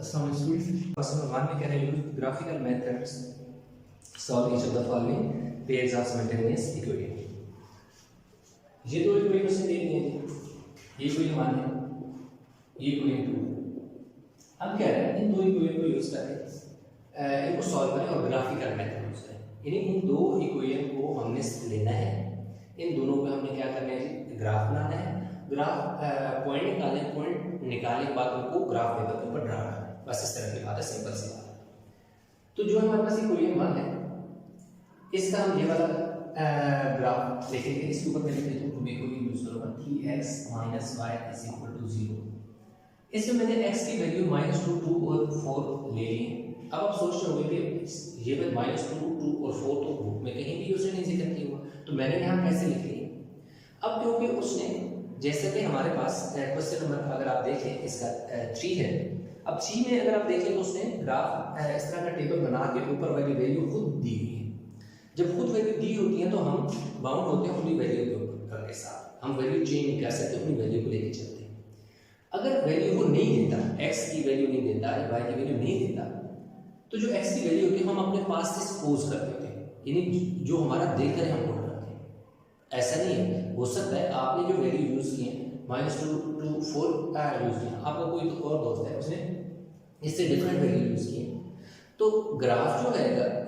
Assalamu alaikum students. Question number 1 में कह रहे हैं use graphical methods solve each of the following pairs of simultaneous equation. ये दो इक्वेशन उसने दे दिए हैं, ये इक्वेशन 1 है, ये इक्वेशन 2। हम कह रहे हैं इन दो इक्वेशन को यूज करें, इनको सॉल्व करें और ग्राफिकल मेथड यूज करें। यानी इन दो इक्वेशन को हमने लेना है, इन दोनों पे हमने क्या करना है, ग्राफ बनाना है। ग्राफ पॉइंट निकालने, पॉइंट निकालने के बाद उनको ग्राफ पेपर के ऊपर ड्रा करना है। बस इस तरह की बात है, सिंपल सी बात है। तो जो हमारे पास इक्वेशन 1 है, इसका हम ये वाला ग्राफ देखेंगे। इसके ऊपर मैं लिख देता हूं, मैं कोई यूज करूंगा 3x - y = 0। इसमें मैंने x की वैल्यू -2, 2 और 4 ले ली। अब आप सोच रहे होंगे कि ये -2, 2 और 4 तो ग्रुप में कहीं भी उसने नहीं जिक्र किया हुआ, तो मैंने यहाँ कैसे लिख लिया। अब क्योंकि उसने जैसे कि हमारे पास क्वेश्चन नंबर अगर आप देखें इसका 3 है। अब 3 में अगर आप देखें तो उसने ग्राफ इस तरह का टेबल बना के ऊपर वाली वैल्यू खुद दी हुई है। जब खुद वैल्यू दी होती है तो हम बाउंड होते हैं अपनी वैल्यू के साथ, हम वैल्यू चेंज नहीं कर सकते, अपनी वैल्यू को लेके चलते हैं। अगर वैल्यू वो नहीं देता, x की वैल्यू नहीं देता, y की वैल्यू नहीं देता, तो जो x की वैल्यू होती है हम अपने पास से सपोज कर देते हैं, यानी जो हमारा देकर हम पुट करते हैं। ऐसा नहीं है, हो सकता है आपने जो वैल्यू यूज की है -2 to 4 यूज किया, आपका कोई तो और दोस्त है उसने इससे डिफरेंट वैल्यू यूज की है, तो ग्राफ जो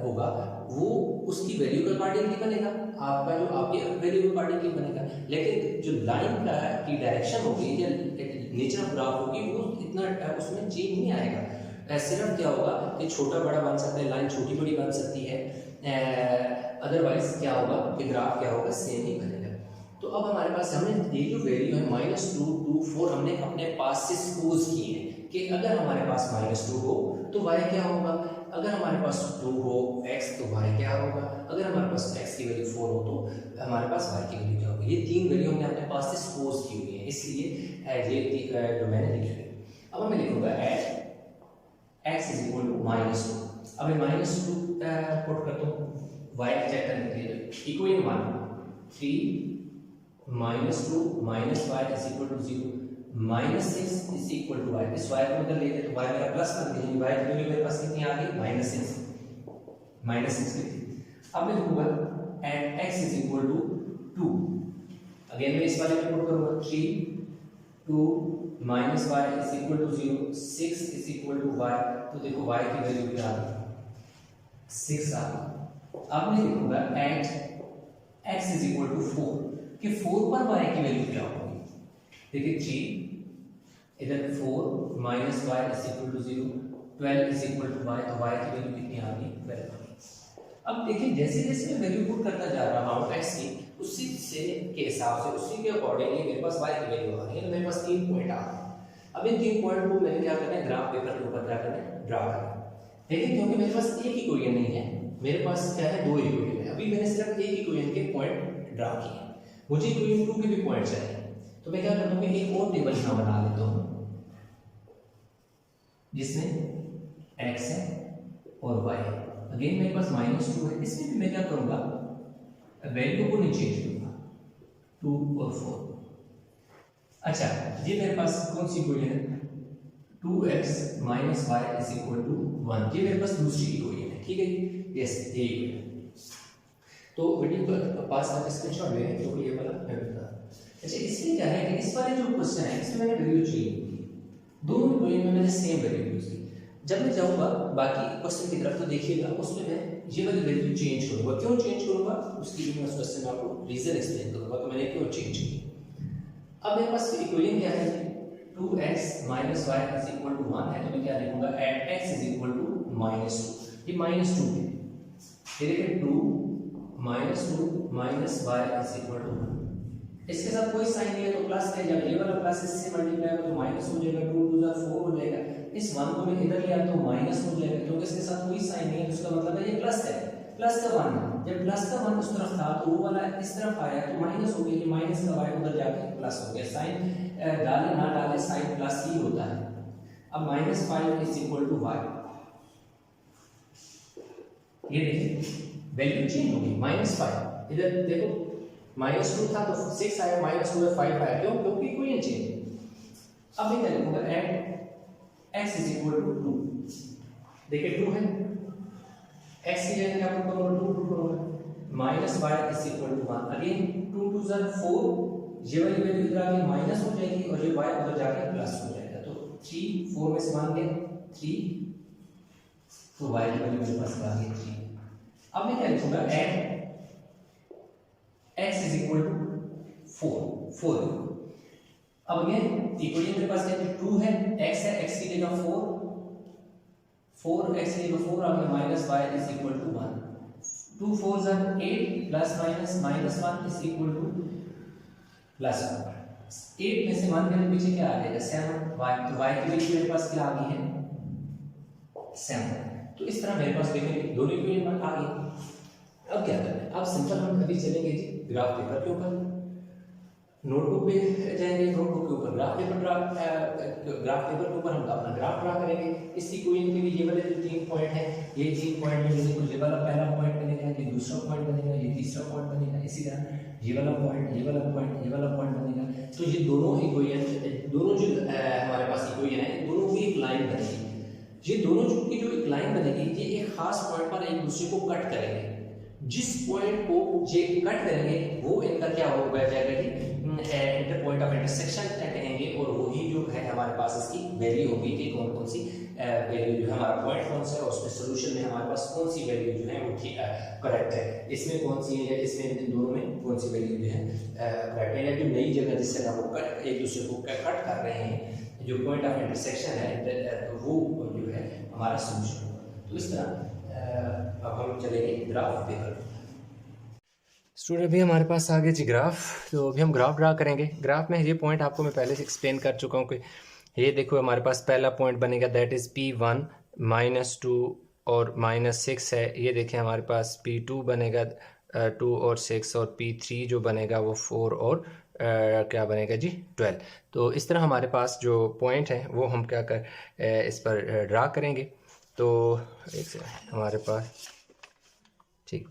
होगा वो उसकी वैल्यू के अकॉर्डिंगली बनेगा, आपका जो आपकी वैल्यू के अकॉर्डिंगली बनेगा। लेकिन जो लाइन का की डायरेक्शन होगी या नेचर ऑफ ग्राफ होगी वो इतना उसमें चेंज नहीं आएगा। सिर्फ क्या होगा कि छोटा बड़ा बन सकता है, लाइन छोटी बड़ी बन सकती है, अदरवाइज क्या होगा कि ग्राफ क्या होगा, सेम ही बनेगा। तो अब हमारे पास हमने ये जो वैल्यू है -2, 2, 4 हमने अपने पास से सपोज की है कि अगर हमारे पास -2 हो तो y क्या होगा, अगर हमारे पास 2 हो x तो y क्या होगा, अगर हमारे पास x की वैल्यू 4 हो तो हमारे पास y की वैल्यू क्या होगी। ये तीन वैल्यू हमने अपने पास से सपोज की हुई है, इसलिए ये जो मैंने लिखी है। अब मैं लिखूंगा x = -2। अब मैं -2 पुट करता हूँ y चेक करने के लिए। Equation 1 3 -2 - y = 0 -6 = y। इस y को इधर ले लेते तो y मेरा प्लस बन गया, y की वैल्यू मेरे पास कितनी आ गई, -6 लिखी। अब मैं लिखूंगा एंड x = 2। अगेन मैं इस वाले में पुट करूंगा 3 2 - y = 0 6 = y। तो देखो y की वैल्यू क्या आ गई, 6 आ गई। अब मैं लिखूंगा एंड x = 4 कि 4 पर y की वैल्यू क्या होगी। देखिए 3 इधर 4 - y = 0 12 = y, तो y की वैल्यू कितनी आ गई, 12 आ गई। अब देखिए जैसे जैसे मैं वैल्यू पुट करता जा रहा हूं x की, उसी से के हिसाब से उसी के अकॉर्डिंगली मेरे पास y की वैल्यू आ रही है। तो मेरे पास 3 पॉइंट आ गए। अब इन 3 पॉइंट को मैंने क्या करना है, ग्राफ पेपर के ऊपर क्या करना है, ड्रा करना है। लेकिन क्योंकि मेरे पास एक इक्वेशन नहीं है, मेरे पास क्या है, दो इक्वेशन है। अभी मैंने सिर्फ एक इक्वेशन के पॉइंट ड्रा किए, मुझे इक्वेशन 2 के भी पॉइंट चाहिए। तो मैं क्या करता हूँ, एक और टेबल यहाँ बना लेता हूँ जिसमें x है और y है। अगेन मेरे पास -2 है, इसमें भी मैं क्या करूंगा, वैल्यू को नहीं चेंज करूंगा, 2 और 4। अच्छा ये मेरे पास कौन सी इक्वेशन है, 2x - y = 1। ये मेरे पास दूसरी इक्वेशन है, ठीक है। यस ये इक्वेशन। तो वीडियो का पास आप स्क्रीनशॉट ले लें क्योंकि ये वाला मैं बता। अच्छा इसमें क्या है कि इस वाले जो क्वेश्चन है इसमें मैंने वैल्यू चेंज की, दोनों इक्वेशन में मैंने सेम वैल्यू यूज की। जब मैं जाऊंगा बाकी क्वेश्चन की तरफ तो देखिएगा उसमें मैं ये वाली वैल्यू चेंज करूंगा। क्यों चेंज करूंगा उसकी भी मैं उस क्वेश्चन में आपको रीजन एक्सप्लेन करूंगा कि मैंने क्यों चेंज की। अब मेरे पास इक्वेशन क्या है, 2x - y = 1 है, तो मैं क्या लिखूंगा एट x = -2। ये -2 है, ये देखिए 2 - 2 - y = 1। इसके साथ कोई साइन नहीं है तो प्लस है, जब ये वाला प्लस इससे मल्टीप्लाई होगा तो माइनस हो जाएगा, 2 2 4 हो जाएगा। इस 1 को मैं इधर ले आता हूं माइनस हो जाएगा, क्योंकि इसके साथ कोई साइन नहीं है, तो इसका मतलब है ये प्लस है, प्लस का 1 है। जब प्लस का 1 उस तरफ था तो वो वाला इस तरफ आया तो माइनस हो गया, ये माइनस का y उधर जाके प्लस हो गया। साइन डाले ना डाले साइन प्लस ही होता है। अब -5 = y, ये देखिए वैल्यू चेंज हो गई, -5 इधर देखो -2 था तो 6 आया, -2 है 5 आया, क्यों, क्योंकि इक्वेशन चेंज। अब मैं क्या लिखूंगा at x is equal to 2, देखिए 2 है, x की जगह क्या पुट करूंगा 2 पुट करूंगा, minus y is equal to 1, again 2 2 ज़ा 4, ये वाली वैल्यू इधर आके माइनस हो जाएगी और ये y उधर जाके प्लस हो जाएगा, तो 3 4 में से 1 गया 3, तो y की वैल्यू मेरे पास आ गई 3। अब मैं क्या लिखूंगा at x is equal to 4 अब अगेन इक्वेशन मेरे पास क्या है 2 है, x है, x की जगह 4 x की जगह 4 आ गया, minus y is equal to 1, 2 4 ज़ा 8 plus minus minus 1 is equal to plus 1, 8 में से 1 के पीछे क्या आ जाएगा 7, y तो y की वैल्यू मेरे पास क्या आ गई है 7। तो इस तरह मेरे पास देखिए दोनों इक्वेशन आ गई। अब क्या करना है, अब सिंपल हम अभी चलेंगे जी ग्राफ पेपर के ऊपर, नोटबुक पे जाएंगे, नोटबुक के ऊपर ग्राफ पेपर के ऊपर हम अपना ग्राफ ड्रा करेंगे। इस इक्वेशन के लिए ये वाले जो 3 पॉइंट हैं, ये 3 पॉइंट में जैसे ये वाला पहला पॉइंट बनेगा, ये दूसरा पॉइंट बनेगा, ये तीसरा पॉइंट बनेगा, इसी तरह ये वाला पॉइंट, ये वाला पॉइंट, ये वाला पॉइंट बनेगा। तो ये दोनों इक्वेशन, दोनों जो हमारे पास इक्वेशन है, दोनों की एक लाइन बनेगी। ये दोनों की जो एक लाइन बनेगी, ये एक खास पॉइंट पर एक दूसरे को कट करेंगे। जिस पॉइंट को ये कट करेंगे वो इनका क्या होगा जाएगा कि इंटर पॉइंट ऑफ इंटरसेक्शन कहेंगे, और वही जो है हमारे पास इसकी वैल्यू होगी कि कौन कौन सी वैल्यू जो है हमारा पॉइंट कौन सा है, और उसमें सोल्यूशन में हमारे पास कौन सी वैल्यू जो है वो करेक्ट है, इसमें कौन सी है, इसमें इन दोनों में कौन सी वैल्यू जो है करेक्ट है, यानी नई जगह जिससे हम एक दूसरे को कट कर रहे हैं, जो पॉइंट ऑफ इंटरसेक्शन है वो जो है हमारा सोल्यूशन होगा। तो इस तरह अब हम चलेंगे ग्राफ पेपर। स्टूडेंट अभी हमारे पास आ गया जी ग्राफ, तो अभी हम ग्राफ ड्रा करेंगे। ग्राफ में ये पॉइंट आपको मैं पहले से एक्सप्लेन कर चुका हूँ कि ये देखो हमारे पास पहला पॉइंट बनेगा दैट इज़ P1 -2 और -6 है। ये देखें हमारे पास P2 बनेगा 2 और 6, और P3 जो बनेगा वो 4 और क्या बनेगा जी 12। तो इस तरह हमारे पास जो पॉइंट है वो हम क्या कर इस पर ड्रा करेंगे। तो एक से हमारे पास ठीक,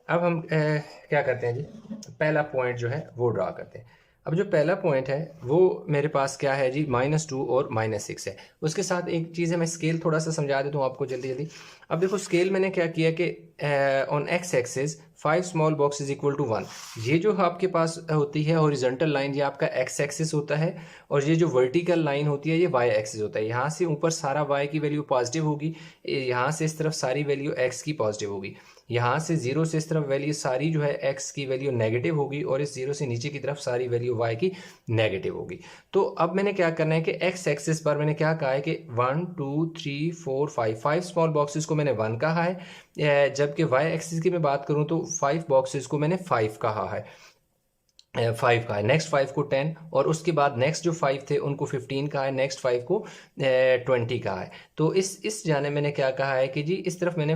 अब हम क्या करते हैं जी, पहला पॉइंट जो है वो ड्रा करते हैं। अब जो पहला पॉइंट है वो मेरे पास क्या है जी -2 और -6 है। उसके साथ एक चीज़ है, मैं स्केल थोड़ा सा समझा देता हूँ आपको जल्दी जल्दी। अब देखो स्केल मैंने क्या किया कि on x axis 5 small box is equal to 1। ये जो आपके पास होती है हॉरिजॉन्टल लाइन, ये आपका x एक्सिस होता है, और ये जो वर्टिकल लाइन होती है ये y एक्सिस होता है। यहाँ से ऊपर सारा y की वैल्यू पॉजिटिव होगी, यहाँ से इस तरफ सारी वैल्यू x की पॉजिटिव होगी, यहाँ से 0 से इस तरफ वैल्यू सारी जो है x की वैल्यू नेगेटिव होगी, और इस 0 से नीचे की तरफ सारी वैल्यू y की नेगेटिव होगी। तो अब मैंने क्या करना है कि x एक्सिस पर मैंने क्या कहा है कि 1 2 3 4 5 स्मॉल बॉक्सेस को मैंने 1 कहा है, जबकि y एक्सिस की मैं बात करूं तो 5 बॉक्सेस को मैंने 5 कहा है, 5 का है, नेक्स्ट 5 को 10, और उसके बाद नेक्स्ट जो 5 थे उनको 15 का है, नेक्स्ट 5 को 20 का है। तो इस जाने मैंने क्या कहा है कि जी इस तरफ मैंने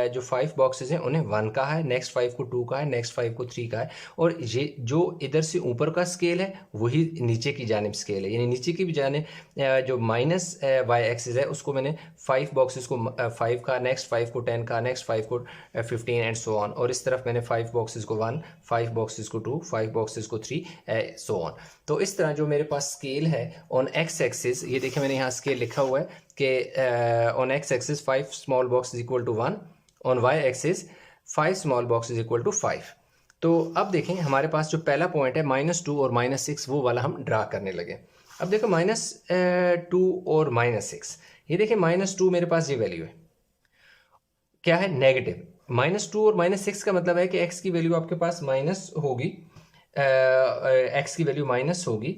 जो 5 बॉक्सेस हैं उन्हें 1 का है, नेक्स्ट 5 को 2 का है, नेक्स्ट 5 को 3 का है, और ये जो इधर से ऊपर का स्केल है वही नीचे की जानिब स्केल है, यानी नीचे की भी जानिब जो माइनस y एक्सिस है उसको मैंने 5 बॉक्सेस को 5 का, नेक्स्ट 5 को 10 का, नेक्स्ट 5 को 15 एंड सो ऑन, और इस तरफ मैंने 5 बॉक्सेस को 1, 5 बॉक्सेस को 2, 5 बॉक्सेस को 3 सो ऑन। तो इस तरह जो मेरे पास स्केल है ऑन x एक्सिस, ये देखिए मैंने यहाँ स्केल लिखा हुआ है कि on x axis 5 small box is equal to 1, on y axis 5 small box is equal to 5। तो अब देखें हमारे पास जो पहला पॉइंट है -2 और -6 वो वाला हम ड्रा करने लगे। अब देखो -2 और -6, ये देखिए -2 मेरे पास ये वैल्यू है क्या है नेगेटिव, -2 और -6 का मतलब है कि x की वैल्यू आपके पास माइनस होगी, x की वैल्यू माइनस होगी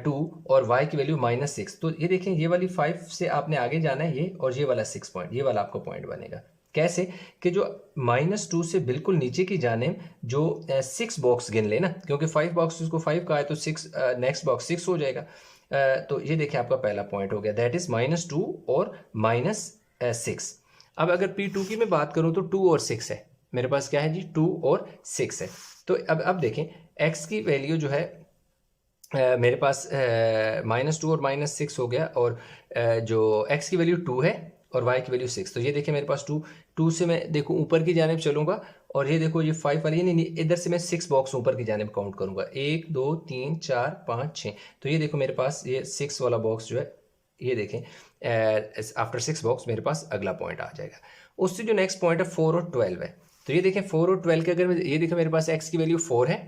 2 और y की वैल्यू -6। तो ये देखें ये वाली 5 से आपने आगे जाना है, ये और ये वाला 6 पॉइंट, ये वाला आपका पॉइंट बनेगा। कैसे कि जो -2 से बिल्कुल नीचे की जाने जो 6 बॉक्स गिन लेना, क्योंकि 5 बॉक्स को 5 का है तो 6 नेक्स्ट बॉक्स 6 हो जाएगा। तो ये देखिए आपका पहला पॉइंट हो गया, दैट इज -2 और -6। अब अगर P2 की मैं बात करूं तो 2 और 6 है, मेरे पास क्या है जी 2 और 6 है। तो अब देखें x की वैल्यू जो है मेरे पास -2 और -6 हो गया, और जो x की वैल्यू 2 है और y की वैल्यू 6। तो ये देखिए मेरे पास 2 से मैं देखो ऊपर की जानिब चलूंगा, और ये देखो ये 5 वाली नहीं, इधर से मैं 6 बॉक्स ऊपर की जानिब काउंट करूंगा, 1 2 3 4 5 6। तो ये देखो मेरे पास ये 6 वाला बॉक्स जो है ये देखें आफ्टर 6 बॉक्स मेरे पास अगला पॉइंट आ जाएगा। उससे जो नेक्स्ट पॉइंट है 4 और 12 है, तो ये देखें 4 और 12 के अगर ये देखें मेरे पास x की वैल्यू 4 है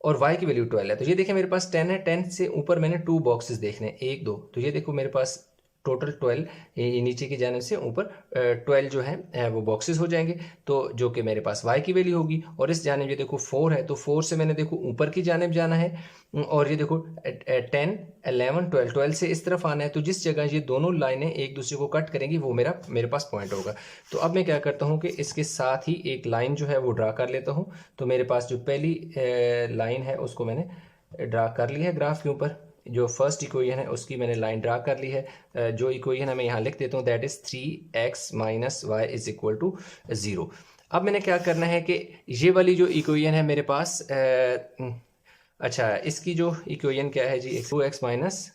और y की वैल्यू 12 है, तो ये देखें मेरे पास 10 है, 10 से ऊपर मैंने 2 बॉक्सेस देखने हैं, 1 2, तो ये देखो मेरे पास टोटल 12, ये नीचे की जाने से ऊपर 12 जो है वो बॉक्सेस हो जाएंगे, तो जो कि मेरे पास y की वैल्यू होगी। और इस जाने ये देखो 4 है, तो 4 से मैंने देखो ऊपर की जानिब जाना है, और ये देखो 10 11 12, 12 से इस तरफ आना है, तो जिस जगह ये दोनों लाइनें एक दूसरे को कट करेंगी वो मेरे पास पॉइंट होगा। तो अब मैं क्या करता हूँ कि इसके साथ ही एक लाइन जो है वो ड्रा कर लेता हूँ। तो मेरे पास जो पहली लाइन है उसको मैंने ड्रा कर ली है ग्राफ के ऊपर, जो फर्स्ट इक्वेशन है उसकी मैंने लाइन ड्रा कर ली है। जो इक्वेशन है मैं यहाँ लिख देता हूँ, that is 3x minus y is equal to 0। अब मैंने क्या करना है कि ये वाली जो इक्वेशन है मेरे पास अच्छा इसकी जो इक्वेशन क्या है जी, 2x minus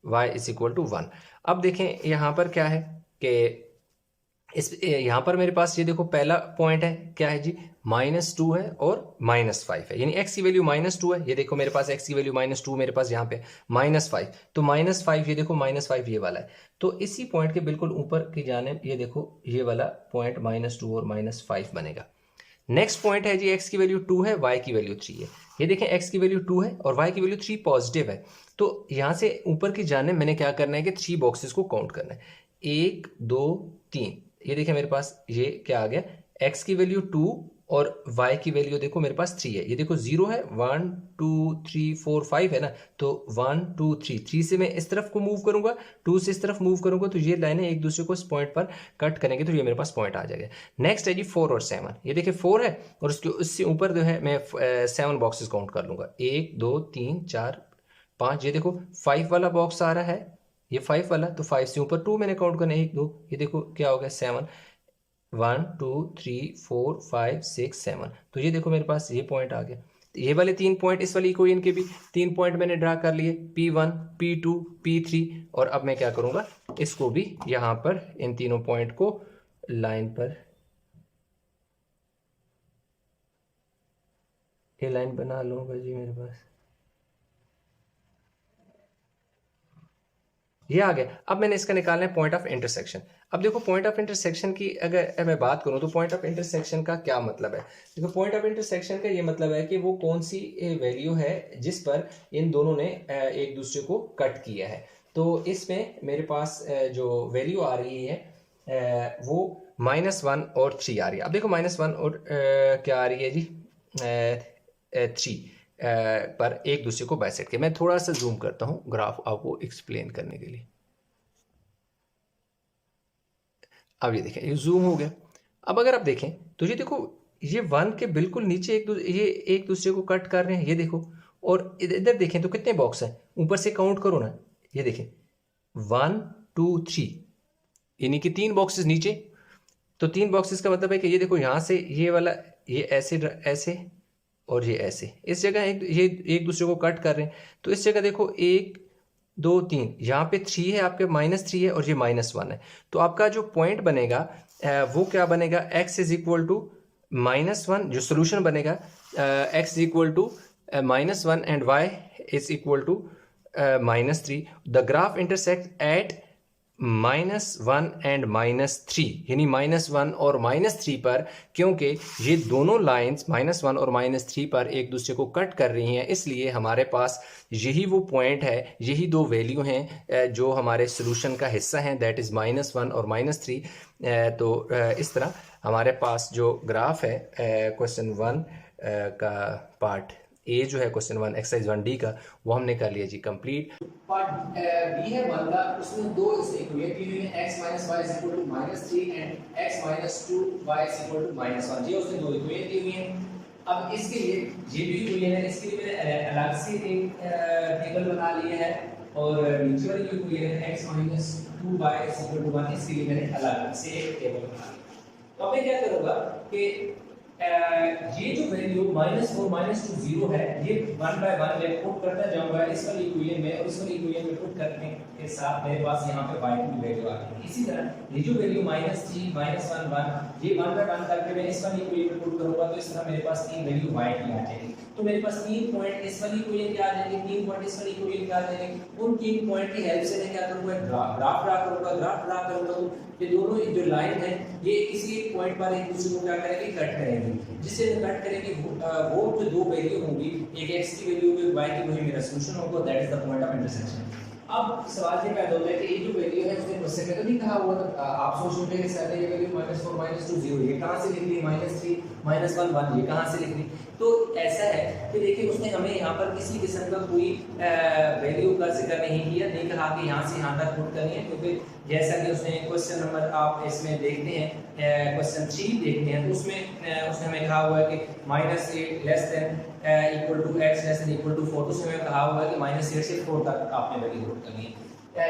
y is equal to 1। अब देखें यहाँ पर क्या है कि इस यहाँ पर मेरे पास ये देखो पहला पॉइंट है क्या है जी, -2 है और -5 है, यानी x की वैल्यू -2 है, ये देखो मेरे पास x की वैल्यू -2 मेरे पास यहाँ पे -5, तो -5 ये देखो -5 ये वाला है, तो इसी पॉइंट के बिल्कुल ऊपर की जानिब ये देखो ये वाला पॉइंट -2 और -5 बनेगा। नेक्स्ट पॉइंट है जी x की वैल्यू 2 है, y की वैल्यू 3 है, ये देखें x की वैल्यू 2 है और y की वैल्यू 3 पॉजिटिव है, तो यहाँ से ऊपर की जानिब मैंने क्या करना है कि 3 बॉक्सेस को काउंट करना है, 1 2 3, ये देखिए मेरे पास ये क्या आ गया, x की वैल्यू 2 और y की वैल्यू देखो मेरे पास 3 है, ये देखो 0 है, 1 2 3 4 5 है ना, तो 1 2 3, 3 से मैं इस तरफ को मूव करूंगा, 2 से इस तरफ मूव करूंगा, तो ये लाइनें एक दूसरे को इस पॉइंट पर कट करेंगे, तो ये मेरे पास पॉइंट आ जाएगा। नेक्स्ट है जी 4 और 7, ये देखिए 4 है और उससे ऊपर जो है मैं 7 बॉक्सेस काउंट कर लूंगा, 1 2 3 4 5, ये देखो 5 वाला बॉक्स आ रहा है, ये 5 वाला, तो 5 से ऊपर 2 मैंने काउंट करना है, 1 2, ये देखो क्या हो गया 7, 1 2 3 4 5 6 7, तो ये देखो मेरे पास ये पॉइंट आ गया। तो ये वाले 3 पॉइंट, इस वाली इक्वेशन के भी 3 पॉइंट मैंने ड्रा कर लिए, P1 P2 P3, और अब मैं क्या करूंगा इसको भी यहाँ पर इन तीनों पॉइंट को लाइन पर ये लाइन बना लूंगा जी, मेरे पास ये आ गया। अब मैंने इसका निकालना है पॉइंट ऑफ इंटरसेक्शन। अब देखो पॉइंट ऑफ इंटरसेक्शन की अगर मैं बात करूं तो पॉइंट ऑफ इंटरसेक्शन का क्या मतलब है, देखो पॉइंट ऑफ इंटरसेक्शन का ये मतलब है कि वो कौन सी वैल्यू है जिस पर इन दोनों ने एक दूसरे को कट किया है। तो इसमें मेरे पास जो वैल्यू आ रही है वो -1 और 3 आ रही है। अब देखो -1 और क्या आ रही है जी 3 पर एक दूसरे को बाइसेक्ट किया। मैं थोड़ा सा जूम करता हूं ग्राफ आपको एक्सप्लेन करने के लिए। अब ये देखें ये जूम हो गया। अब अगर आप देखें तो ये देखो ये 1 के बिल्कुल नीचे ये एक दूसरे को कट कर रहे हैं, ये देखो, और इधर देखें तो कितने बॉक्स हैं, ऊपर से काउंट करो ना, ये देखें 1 2 3, यानी कि 3 बॉक्सेस नीचे, तो 3 बॉक्सेस का मतलब है कि ये देखो यहाँ से ये वाला ये ऐसे ऐसे और ये ऐसे, इस जगह ये एक दूसरे को कट कर रहे हैं, तो इस जगह देखो 1 2 3, यहाँ पे 3 है आपके, -3 है और ये -1 है, तो आपका जो पॉइंट बनेगा वो क्या बनेगा, x इज इक्वल टू -1, जो सोल्यूशन बनेगा x is equal to -1 and y is equal to -3। The graph intersect at -1 and -3, यानी -1 और -3 पर, क्योंकि ये दोनों लाइंस -1 और -3 पर एक दूसरे को कट कर रही हैं, इसलिए हमारे पास यही वो पॉइंट है, यही दो वैल्यू हैं जो हमारे सोल्यूशन का हिस्सा हैं, दैट इज़ -1 और -3। तो इस तरह हमारे पास जो ग्राफ है क्वेश्चन 1 का पार्ट ए जो है क्वेश्चन 1 एक्सरसाइज 1D का, वो हमने कर लिया जी कंप्लीट। पार्ट बी है 1 का, उसमें दो इक्वेशन दी हुई है, x - y = -3 and x - 2y = -1, ये उसने दो इक्वेशन दी हुई हैं। अब इसके लिए ये भी इक्वेशन है, इसके लिए मैंने अलग से एक टेबल बना लिया है, और नीचे वाली जो इक्वेशन है x - 2y = 1, इसके लिए मैंने अलग से एक टेबल बना लिया। तो अब मैं क्या करूंगा कि ये जो वैल्यू -4 -2 0 है, ये 1 बाय 1 मैं पुट करता जाऊंगा इस वाली इक्वेशन में और इस वाली इक्वेशन में पुट करने के साथ मेरे पास यहाँ पे y की वैल्यू आ गई। इसी तरह ये जो वैल्यू -3 -1 1 ये 1 बाय 1 करके मैं इस वाली इक्वेशन पुट करूंगा तो इस तरह मेरे पास तीन वैल्यू y की आ जाएगी। तो मेरे पास 3 पॉइंट इस वाली इक्वेशन के आ जाएंगे, 3 पॉइंट इस वाली इक्वेशन के आ जाएंगे। उन 3 पॉइंट की हेल्प से मैं क्या करूंगा, ग्राफ ड्रा करूंगा तो ये दोनों जो लाइन है ये किसी एक पॉइंट पर एक दूसरे को क्या करेंगे, कट करेंगे। जिससे कट करेंगे वो जो दो वैल्यू होंगी, एक x की वैल्यू होगी, y की वही मेरा सॉल्यूशन होगा, that is the point of intersection. अब सवाल ये पैदा होता है कि ये जो वैल्यू है उसने क्वेश्चन में तो नहीं कहा हुआ था, आप सोच रहे हैं कि सर ये वैल्यू -4 -2 0 ये कहां से लिख ली, -3 -1 1 ये कहां से लिख ली। तो ऐसा है कि देखिए उसने हमें यहाँ पर किसी किस्म का कोई वैल्यू का जिक्र नहीं किया, नहीं कहा कि यहाँ से यहाँ तक पुट करनी है, क्योंकि जैसा कि उसने क्वेश्चन नंबर आप इसमें देखते हैं, क्वेश्चन 3 देखते हैं तो उसमें उसने हमें कहा हुआ है कि -8 less than equal to x less than equal to 4, तो उसमें कहा हुआ है कि -8 से 4 तक आपने वैल्यू पुट करनी है,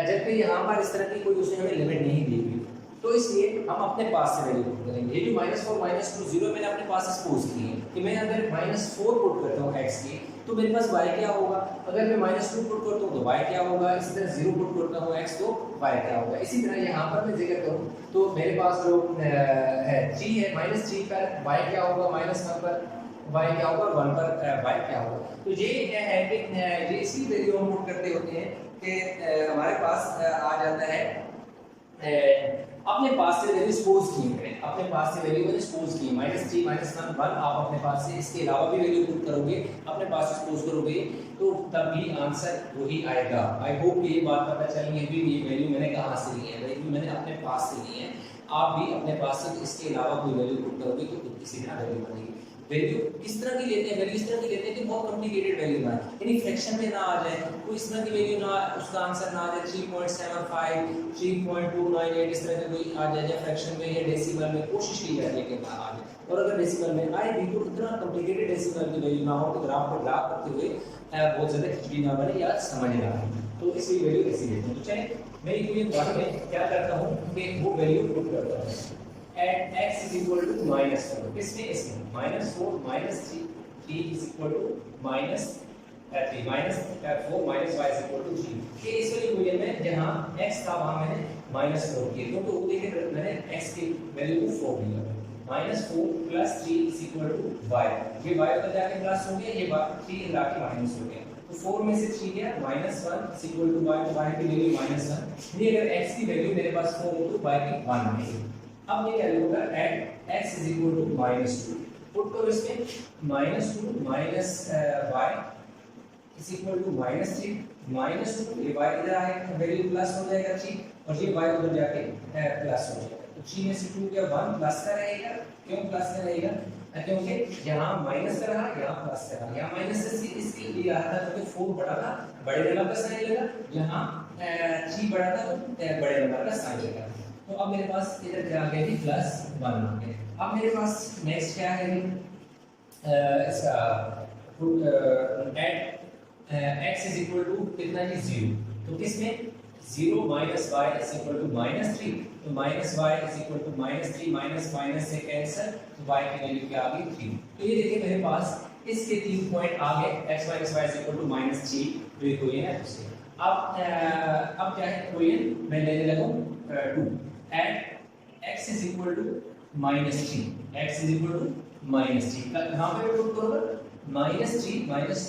जबकि यहाँ पर इस तरह की कोई उसने हमें लिमिट नहीं दी हुई। तो इसलिए हम अपने पास से वैल्यू पुट करेंगे। ये जो -4 -2 0 मैंने अपने पास सपोज की है कि मैं अगर -4 पुट करता हूँ x की तो मेरे पास y क्या होगा, अगर मैं -2 पुट करता हूँ तो y क्या होगा, इसी तरह 0 पुट करता हूँ x तो y क्या होगा। इसी तरह यहाँ पर मैं जिक्र करूँ तो मेरे पास जो है 3 है, -3 पर y क्या होगा, -1 पर y क्या होगा, 1 पर y क्या होगा। तो ये क्या है कि ये इसी वैल्यू हम पुट करते होते हैं कि हमारे पास आ जाता है अपने पास से वैल्यू सपोज की है, अपने पास से वैल्यू मैंने सपोज की -3 -1 1 आप अपने पास से इसके अलावा भी वैल्यू पुट करोगे, अपने पास से सपोज करोगे तो तब भी आंसर वही आएगा। आई होप ये बात पता चली है भी ये वैल्यू मैंने कहां से ली है, वैल्यू मैंने अपने पास से ली है। आप भी अपने पास से इसके अलावा कोई वैल्यू पुट करोगे तो किसी तरह वैल्यू बनेगी। वैल्यू किस तरह की लेते हैं, वैल्यू इस तरह की लेते हैं कि बहुत कॉम्प्लिकेटेड वैल्यू ना है, यानी फ्रैक्शन में ना आ जाए, कोई इस तरह की वैल्यू ना उसका आंसर ना आ जाए 3.75 3.298 इस तरह की कोई आ जाए फ्रैक्शन में या डेसिमल में, कोशिश की जाती है कि ना आ जाए। और अगर डेसिमल में आए भी तो इतना कॉम्प्लिकेटेड डेसिमल की वैल्यू ना हो तो ग्राफ को ड्रा करते हुए बहुत ज़्यादा खिचड़ी ना बने या समझ ना आए, तो इसलिए वैल्यू ऐसी लेते हैं। तो चलिए मैं इक्वेशन 1 में क्या करता हूं कि वो वैल्यू पुट करता हूं at x is equal to -4, किसमें इसमें -4 -3 is equal to -3 -4 y is equal to 3। ये इस वाली इक्वेशन में जहां x था वहां मैंने -4 किया, क्योंकि वो देखिए मैंने x की वैल्यू को 4 लिया, -4 + 3 is equal to y, ये y उधर जाके प्लस हो गया, ये 3 लाके माइनस हो गया, तो 4 में से 3 गया, -1 is equal to y, तो y की वैल्यू -1, ये अगर x की वैल्यू मेरे पास 4 हो तो y की 1 आएगी। अब ये क्या लिखूंगा at x is equal to -2, put करो इसमें -2 - y is equal to -3 -2, ये y इधर आएगा वैल्यू प्लस हो जाएगा 3 और ये y उधर जाके प्लस हो जाएगा, तो 3 में से 2 गया 1 प्लस का रहेगा। क्यों प्लस का रहेगा, क्योंकि यहाँ माइनस का रहा, यहाँ प्लस का रहा, यहाँ माइनस से इसके लिए रहा था क्योंकि 4 बड़ा था, बड़े नंबर का साइन लगा, यहाँ 3 बड़ा था तो बड़े नंबर का साइन लगा। तो अब मेरे पास इधर क्या आ गया जी +1 आ गया। अब मेरे पास नेक्स्ट क्या है इसका at x is equal to कितना जी 0, तो किसमें 0 - y is equal to -3, तो -y is equal to -3 minus से कैंसिल, तो y की वैल्यू क्या आ गई 3। तो ये देखिए मेरे पास इसके 3 पॉइंट आ गए, x - y is equal to -3, तो ये कोई है उससे। अब क्या है कोई मैं लेने लगा 2 at x is equal to -3, x is equal to -3 कहाँ पे पुट करूँगा, -3 - 2y is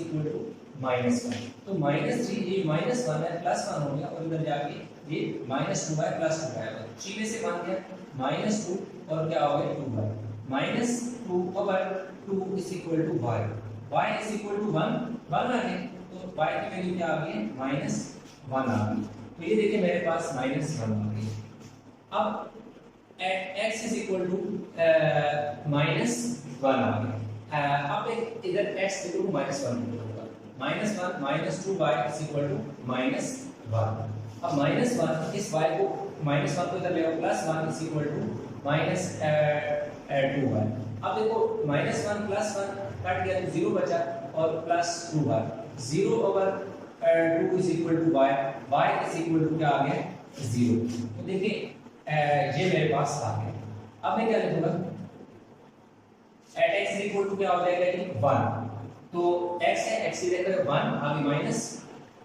equal to -1, तो -3 ये -1 है +1 हो गया और इधर जाके ये -2y +2y आएगा, 3 में से 1 गया -2 और क्या हो गया 2y, -2 over 2 is equal to y is equal to 1 आ गया, तो y की वैल्यू क्या आ गई है -1 आ गई। तो ये देखिए मेरे पास -1 आ गई। अब at x is equal to -1 आ गया। अब इधर x इक्वल टू -1 होगा, -1 - 2y is equal to -1। अब -1 इस y को -1 को इधर ले आओ, +1 is equal to -2y। अब देखो -1 + 1 कट गया तो 0 बचा और +2y, 0 over 2 is equal to y is equal to क्या आ गया 0। तो देखिए ये मेरे पास आ गया। अब मैं क्या लिखूंगा at x इक्वल टू क्या हो जाएगा कि 1, तो x है x की जगह 1 आगे minus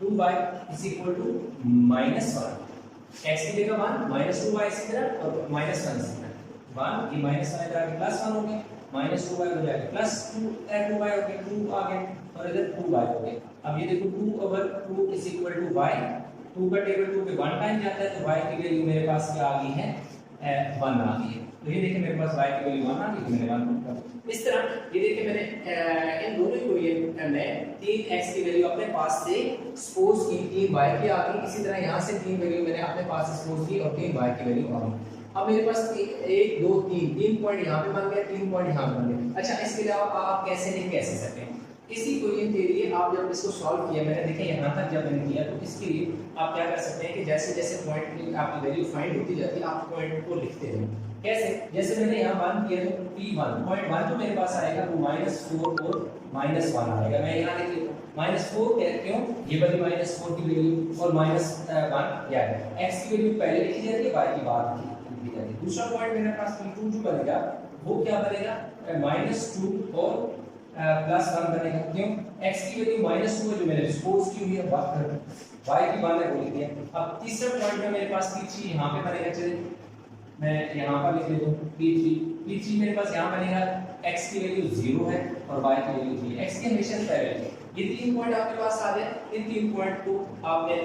2y is equal to -1, x की जगह 1 -2y इसी तरह और -1 इसी तरह 1 ये -1 इधर आके +1 हो गया, -2y हो जाएगा +2 2y हो गया, 2 आ गया और इधर 2y हो गया। अब ये देखो 2/2 इज इक्वल टू y, 2 का टेबल 2 पे 1 टाइम जाता है तो y की वैल्यू मेरे पास क्या आ गई है 1 आ गई है। तो ये देखिए मेरे पास y की वैल्यू 1 आ गई तो मैंने 1 पुट कर। इस तरह ये देखिए मैंने इन दोनों इक्वेशन में 3x की वैल्यू अपने पास से सपोज की, 3y की आ गई। इसी तरह यहाँ से 3 वैल्यू मैंने अपने पास से सपोज की और 3y की वैल्यू आ गई। अब मेरे पास 1 2 3 पॉइंट यहाँ पे बन गया, 3 पॉइंट यहाँ पे बन गया। अच्छा इसके अलावा आप कैसे नहीं कैसे सकते इसी इक्वेशन के लिए आप जब इसको सॉल्व किया, मैंने देखा यहाँ तक जब मैंने किया, तो इसके लिए आप क्या कर सकते हैं कि जैसे जैसे पॉइंट की आपकी वैल्यू फाइंड होती जाती है आप पॉइंट को लिखते हैं। कैसे, जैसे मैंने यहाँ 1 किया तो p1 पॉइंट 1 तो मेरे पास आएगा वो -4 और -1 आएगा। मैं यहाँ लिख लेता हूँ -4 क्यों, ये वाली -4 की वैल्यू और -1 क्या है, x की वैल्यू पहले लिखी जाती है, y की बाद लिखी जाती है। दूसरा पॉइंट मेरे पास p2 जो बनेगा वो क्या बनेगा -2 और +1 बनेगा। क्यों, x की वैल्यू -2 जो मैंने सपोज की हुई है बात कर, y की मान है वो लिख दिया। अब तीसरा पॉइंट में मेरे पास p3 यहाँ पे बनेगा, चलिए मैं यहाँ पर लिख लेता हूँ p3 मेरे पास यहाँ बनेगा, x की वैल्यू 0 है और y की वैल्यू 3 है, x की हमेशा पहले ये 3 पॉइंट आपके पास आ गए, इन 3 पॉइंट को आपने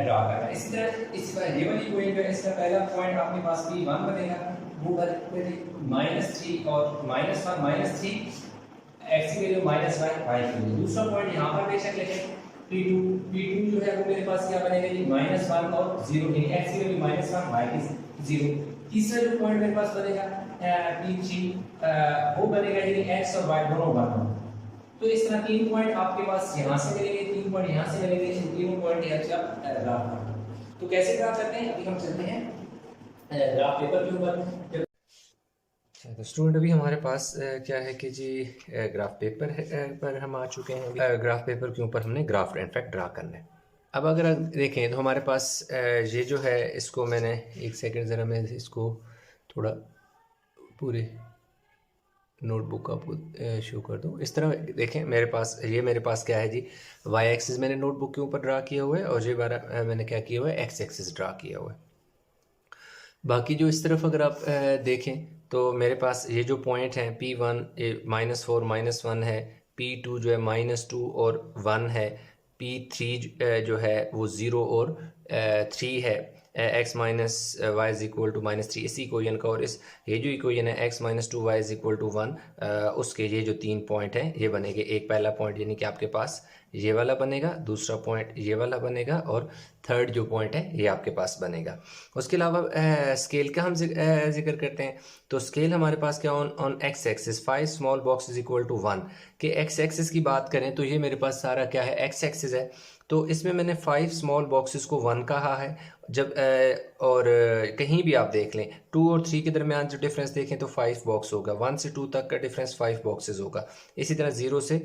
ड्रा करना है। इसी तरह इस ये वाली पॉइंट है, इसका पहला पॉइंट आपके पास p1 बनेगा, वो -3 और -1 -3 x की वैल्यू -1 y की वैल्यू। दूसरा पॉइंट यहाँ पर बेशक लिखें p2 जो है वो मेरे पास क्या बनेगा जी -1 और 0 है, x की वैल्यू -1 y की 0। तीसरा जो पॉइंट मेरे पास बनेगा p3 वो बनेगा जी x और y दोनों बराबर। तो इस तरह 3 पॉइंट आपके पास यहाँ से मिलेंगे, 3 पॉइंट यहाँ से मिलेंगे, इन तीनों पॉइंट यहाँ से आप ग्राफ करते। तो कैसे ग्राफ करते हैं, अभी हम चलते हैं ग्राफ पेपर के ऊपर। तो स्टूडेंट अभी हमारे पास क्या है कि जी ग्राफ पेपर पर हम आ चुके हैं। ग्राफ पेपर के ऊपर हमने ग्राफ इनफैक्ट ड्रा करना है। अब अगर आप देखें तो हमारे पास ये जो है, इसको मैंने एक सेकंड ज़रा मैं इसको थोड़ा पूरे नोटबुक का शो कर दूँ। इस तरह देखें मेरे पास क्या है जी, वाई एक्सिस मैंने नोटबुक के ऊपर ड्रा किया हुआ है और ये मैंने क्या किया हुआ है, एक्स एक्सिस ड्रा किया हुआ है। बाकी जो इस तरफ अगर आप देखें तो मेरे पास ये जो पॉइंट हैं P1 -4 -1 है, P2 जो है -2 और 1 है, P3 जो है वो 0 और 3 है, x minus y is equal to -3 इसी इक्वेशन का, और इस ये जो इक्वेशन है x -2 y is equal to 1 उसके ये जो 3 पॉइंट हैं ये बनेंगे। एक पहला पॉइंट यानी कि आपके पास ये वाला बनेगा, दूसरा पॉइंट ये वाला बनेगा और थर्ड जो पॉइंट है ये आपके पास बनेगा। उसके अलावा स्केल का हम जिक्र करते हैं तो स्केल हमारे पास क्या on x axis 5 small box is equal to 1 के एक्स एक्सिस की बात करें तो ये मेरे पास सारा क्या है, एक्स एक्सिस है। तो इसमें मैंने 5 स्मॉल बॉक्सेस को 1 कहा है। जब और कहीं भी आप देख लें 2 और 3 के दरमियान जो डिफरेंस देखें तो 5 बॉक्स होगा, 1 से 2 तक का डिफरेंस 5 बॉक्सेस होगा। इसी तरह 0 से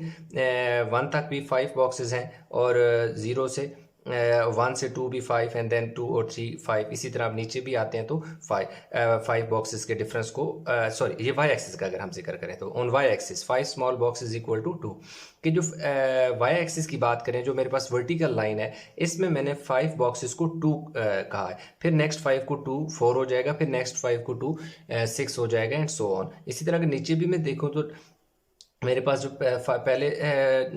1 तक भी 5 बॉक्सेस हैं और 0 से 1 से 2 भी 5 एंड देन 2 और 3 5। इसी तरह आप नीचे भी आते हैं तो 5 बॉक्सेस के डिफरेंस को सॉरी ये वाई एक्सिस का अगर हम जिक्र करें तो on y axis 5 small boxes equal to 2 कि जो वाई एक्सिस की बात करें जो मेरे पास वर्टिकल लाइन है इसमें मैंने 5 बॉक्सेस को 2 कहा है, फिर नेक्स्ट 5 को 2 4 हो जाएगा, फिर नेक्स्ट 5 को 2 6 हो जाएगा एंड सो ऑन। इसी तरह अगर नीचे भी मैं देखूँ तो मेरे पास जो पहले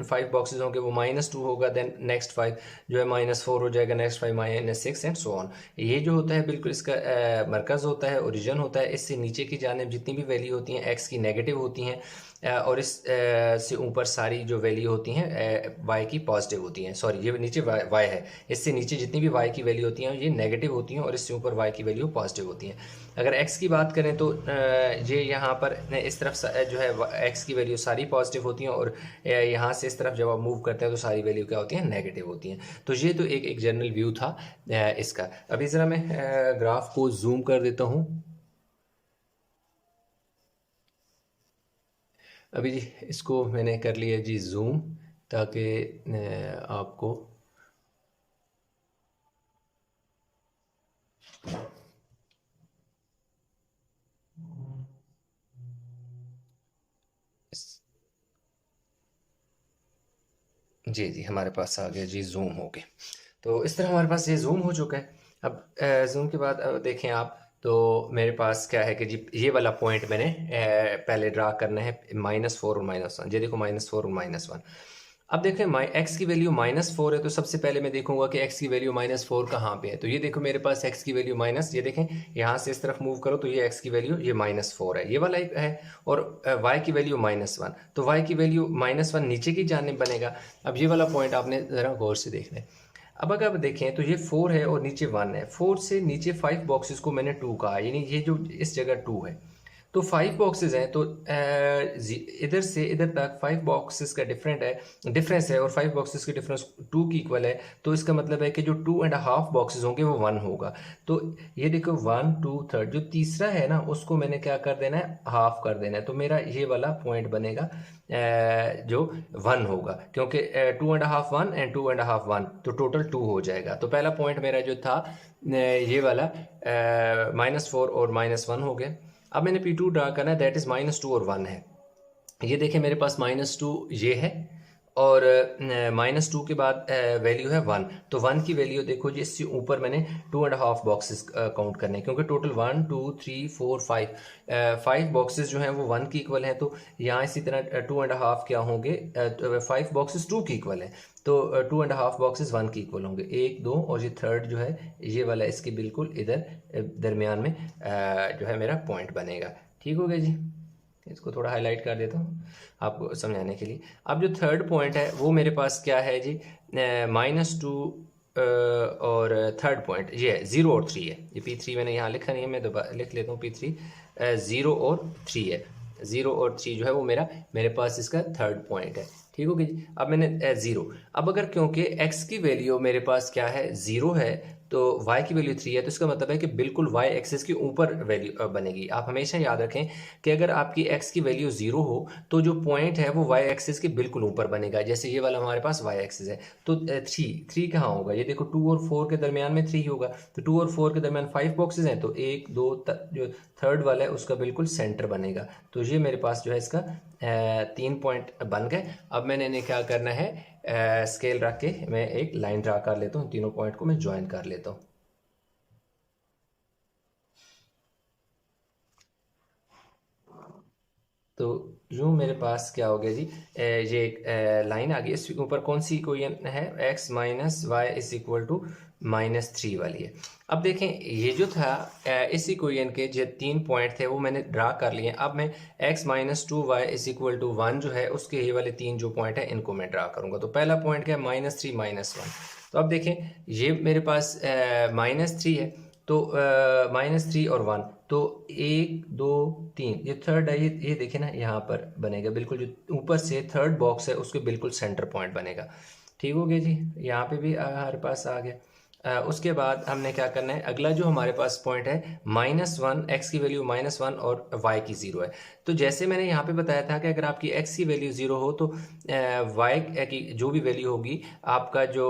5 बॉक्सेस होंगे वो -2 होगा, देन नेक्स्ट 5 जो है -4 हो जाएगा, नेक्स्ट 5 -6 एंड सो ऑन। ये जो होता है बिल्कुल इसका मरकज़ होता है, ओरिजिन होता है। इससे नीचे की जानिब जितनी भी वैल्यू होती हैं एक्स की नेगेटिव होती हैं और इस से ऊपर सारी जो वैल्यू होती हैं वाई की पॉजिटिव होती हैं। सॉरी ये नीचे वाई है, इससे नीचे जितनी भी वाई की वैल्यू होती हैं ये नेगेटिव होती हैं और इससे ऊपर वाई की वैल्यू पॉजिटिव होती हैं। अगर एक्स की बात करें तो ये यहाँ पर इस तरफ जो है एक्स की वैल्यू सारी पॉजिटिव होती हैं और यहाँ से इस तरफ जब आप मूव करते हैं तो सारी वैल्यू क्या होती हैं, नेगेटिव होती हैं। तो ये तो एक जनरल व्यू था इसका। अभी ज़रा मैं ग्राफ को जूम कर देता हूँ। अभी जी इसको मैंने कर लिया जी जूम ताकि आपको जी जी, हमारे पास आ गया जी, जूम हो गया। तो इस तरह हमारे पास ये जूम हो चुका है। अब जूम के बाद अब देखें आप, तो मेरे पास क्या है कि जी ये वाला पॉइंट मैंने पहले ड्रा करना है, -4 और -1। ये देखो -4 और -1। अब देखें एक्स की वैल्यू -4 है, तो सबसे पहले मैं देखूंगा कि एक्स की वैल्यू -4 कहाँ पे है। तो ये देखो मेरे पास एक्स की वैल्यू माइनस, ये देखें यहाँ से इस तरफ मूव करो तो ये एक्स की वैल्यू ये -4 है, ये वाला एक है। और वाई की वैल्यू -1, तो वाई की वैल्यू -1 नीचे की जानिब बनेगा। अब ये वाला पॉइंट आपने ज़रा गौर से देखना है। अब अगर आप देखें तो ये 4 है और नीचे 1 है। 4 से नीचे 5 बॉक्सेस को मैंने 2 कहा, यानी ये जो इस जगह 2 है, तो 5 बॉक्सेस हैं। तो इधर से इधर तक 5 बॉक्सेस का डिफरेंस है, और 5 बॉक्सेस की डिफरेंस 2 की इक्वल है। तो इसका मतलब है कि जो 2.5 बॉक्सेस होंगे वो 1 होगा। तो ये देखो 1 2 3, जो तीसरा है ना उसको मैंने क्या कर देना है, हाफ कर देना है। तो मेरा ये वाला पॉइंट बनेगा जो 1 होगा, क्योंकि 2.5 1 एंड 2.5 1, तो टोटल 2 हो जाएगा। तो पहला पॉइंट मेरा जो था ये वाला -4 और -1 हो गया। अब मैंने P2 ड्रा करना है, दैट इज -2 और 1 है। ये देखें मेरे पास -2 ये है, और -2 के बाद वैल्यू है 1। तो 1 की वैल्यू देखो जी, इससे ऊपर मैंने 2.5 बॉक्सेस काउंट करने हैं, क्योंकि टोटल 1 2 3 4 5 5 बॉक्सेस जो हैं वो 1 की इक्वल हैं। तो यहाँ इसी तरह 2.5 क्या होंगे, 5 बॉक्सेस 2 की इक्वल है। तो 2.5 बॉक्सेस 1 की इक्वल होंगे, 1 2, और ये थर्ड जो है ये वाला इसके बिल्कुल इधर दरमियान में जो है मेरा पॉइंट बनेगा। ठीक हो गया जी। इसको थोड़ा हाईलाइट कर देता हूँ आपको समझाने के लिए। अब जो थर्ड पॉइंट है वो मेरे पास क्या है जी, -2 और थर्ड पॉइंट ये है 0 और 3 है। ये P3 मैंने यहाँ लिखा नहीं है, मैं दोबारा लिख लेता हूँ। P3 0 और 3 है। 0 और 3 जो है वो मेरे पास इसका थर्ड पॉइंट है। ठीक हो गया जी। अब मैंने 0, अब अगर क्योंकि x की वैल्यू मेरे पास क्या है 0 है, तो y की वैल्यू 3 है, तो इसका मतलब है कि बिल्कुल y एक्सिस के ऊपर वैल्यू बनेगी। आप हमेशा याद रखें कि अगर आपकी x की वैल्यू 0 हो तो जो पॉइंट है वो y एक्सिस के बिल्कुल ऊपर बनेगा। जैसे ये वाला हमारे पास y एक्सिस है, तो 3 कहाँ होगा, ये देखो 2 और 4 के दरमियान में 3 होगा। तो 2 और 4 के दरमियान 5 बॉक्सेस हैं, तो 1 2 जो थर्ड वाला है उसका बिल्कुल सेंटर बनेगा। तो ये मेरे पास जो है इसका 3 पॉइंट बन गए। अब मैंने इन्हें क्या करना है, स्केल रख के मैं एक लाइन ड्रा कर लेता हूँ, तीनों पॉइंट को मैं ज्वाइन कर लेता हूँ। तो यूँ मेरे पास क्या हो गया जी, ये एक लाइन आ गई। इसके ऊपर कौन सी इक्वेशन है, x minus y is equal to -3 वाली है। अब देखें ये जो था इस इक्वेशन के जो 3 पॉइंट थे वो मैंने ड्रा कर लिए। अब मैं x -2 y is equal to 1 जो है उसके ये वाले 3 जो पॉइंट है इनको मैं ड्रा करूंगा। तो पहला पॉइंट क्या है, -3 -1। तो अब देखें ये मेरे पास -3 है, तो -3 और 1, तो 1 2 3, ये थर्ड है, ये देखे ना यहाँ पर बनेगा बिल्कुल, जो ऊपर से थर्ड बॉक्स है उसके बिल्कुल सेंटर पॉइंट बनेगा। ठीक हो गया जी, यहाँ पे भी हमारे पास आ गया। उसके बाद हमने क्या करना है, अगला जो हमारे पास पॉइंट है -1, x की वैल्यू -1 और y की 0 है। तो जैसे मैंने यहाँ पे बताया था कि अगर आपकी x की वैल्यू 0 हो तो y की जो भी वैल्यू होगी आपका जो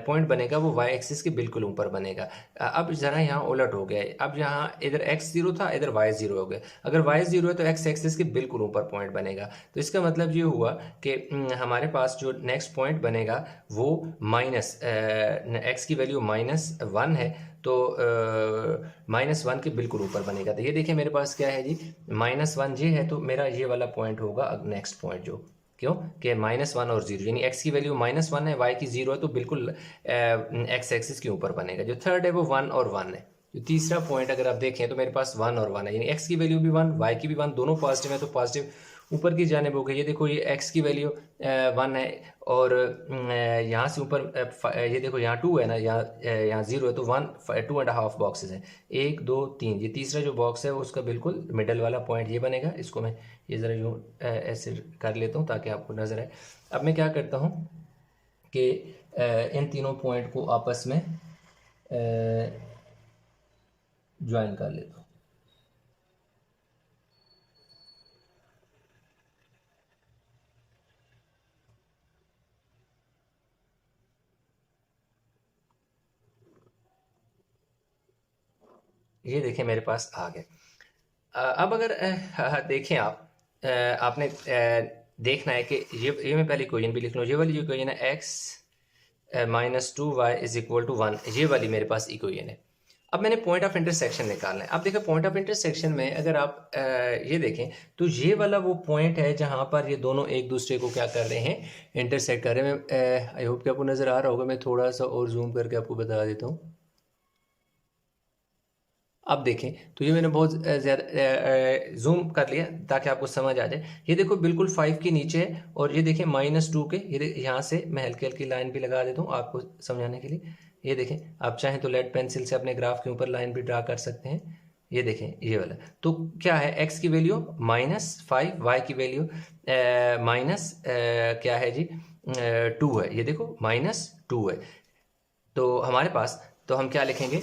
पॉइंट बनेगा वो y एक्सिस के बिल्कुल ऊपर बनेगा। अब ज़रा यहाँ उलट हो गया है, अब यहाँ इधर x 0 था, इधर y 0 हो गया। अगर y 0 है तो x एक्सिस के बिल्कुल ऊपर पॉइंट बनेगा। तो इसका मतलब ये हुआ कि हमारे पास जो नेक्स्ट पॉइंट बनेगा वो x की वैल्यू -1 है, तो -1 के बिल्कुल ऊपर बनेगा। तो ये देखिए मेरे पास क्या है जी, -1 ये है, तो मेरा ये वाला पॉइंट होगा नेक्स्ट पॉइंट जो, क्यों कि -1 और 0, यानी x की वैल्यू -1 है, y की 0 है, तो बिल्कुल x एक्सिस के ऊपर बनेगा। जो थर्ड है वो 1 और 1 है। जो तीसरा पॉइंट अगर आप देखें तो मेरे पास 1 और 1 है, यानी x की वैल्यू भी 1 y की भी 1, दोनों पॉजिटिव है, तो पॉजिटिव ऊपर की जानिब हो गई। ये देखो ये x की वैल्यू 1 है, और यहाँ से ऊपर ये देखो यहाँ 2 है ना, यहाँ 0 है, तो 2.5 बॉक्सेस हैं, 1 2 3। ये तीसरा जो बॉक्स है उसका बिल्कुल मिडल वाला पॉइंट ये बनेगा। इसको मैं ये ज़रा यूँ ऐसे कर लेता हूँ ताकि आपको नज़र आए। अब मैं क्या करता हूँ कि इन तीनों पॉइंट को आपस में ज्वाइन कर लेता हूँ। ये देखें मेरे पास आ गए। अब अगर देखें आप, आपने देखना है कि ये मैं पहले इक्वेशन भी लिख लूँ। ये वाली जो इक्वेशन है x minus 2y is equal to 1, ये वाली मेरे पास इक्वेशन है। अब मैंने पॉइंट ऑफ इंटरसेक्शन निकालना है। अब देखो पॉइंट ऑफ इंटरसेक्शन में अगर आप ये देखें तो ये वाला वो पॉइंट है जहाँ पर ये दोनों एक दूसरे को क्या कर रहे हैं, इंटरसेक्ट कर रहे हैं। आई होप कि आपको नज़र आ रहा होगा, मैं थोड़ा सा और जूम करके आपको बता देता हूँ। अब देखें तो ये मैंने बहुत ज़्यादा जूम कर लिया ताकि आपको समझ आ जाए। ये देखो बिल्कुल 5 के नीचे है, और ये देखें -2 के, ये यहाँ से मैं हल्की हल्की लाइन भी लगा देता हूँ आपको समझाने के लिए। ये देखें, आप चाहें तो लेड पेंसिल से अपने ग्राफ के ऊपर लाइन भी ड्रा कर सकते हैं। ये देखें ये वाला तो क्या है, x की वैल्यू -5, y की वैल्यू माइनस क्या है जी 2 है। ये देखो -2 है। तो हमारे पास तो हम क्या लिखेंगे,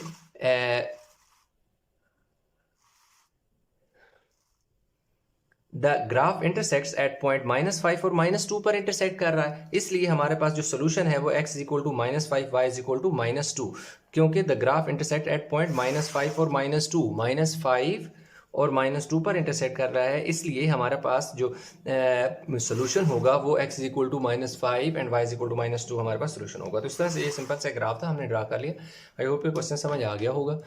the graph intersects at point -5 और -2 पर इंटरसेक्ट कर रहा है, इसलिए हमारे पास जो सोल्यूशन है वो x equal to -5, y equal to -2, क्योंकि the graph intersect at point -5 और -2, -5 और -2 पर इंटरसेक्ट कर रहा है, इसलिए हमारे पास जो सोल्यूशन होगा वो x equal to -5 and y equal to -2 हमारे पास सोल्यूशन होगा। तो इस तरह से ये सिंपल सा ग्राफ था, हमने ड्रा कर लिया। आई होप ये क्वेश्चन समझ आ गया होगा।